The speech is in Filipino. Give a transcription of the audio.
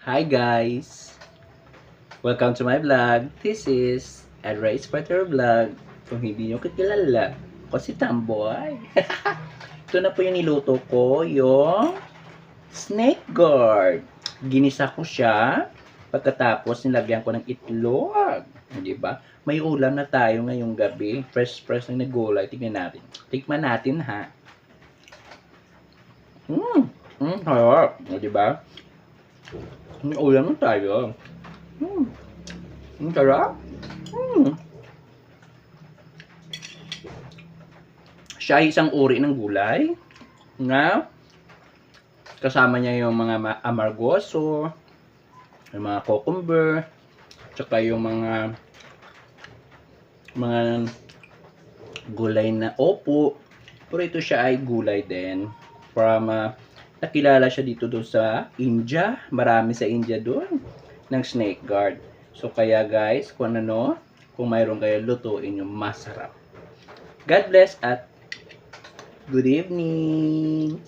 Hi guys! Welcome to my vlog. This is Edra Spider Vlog. Kung hindi nyo kakilala, ako si Tamboy. Ito na po yung niluto ko, yung snake guard. Ginisa ko siya, pagkatapos nilagyan ko ng itlog. Di ba? May ulam na tayo ngayong gabi. Fresh na gulay. Tignan natin. Tikman natin ha. Harap. Di ba? May ulam na tayo. Ang sarap. Siya ay isang uri ng gulay na kasama niya yung mga amargoso, yung mga cucumber, tsaka yung mga gulay na opo. Pero ito siya ay gulay din. From nakilala siya dito doon sa India. Marami sa India doon ng snake guard. So kaya guys, kung mayroon kayo, lutuin yung masarap. God bless at good evening!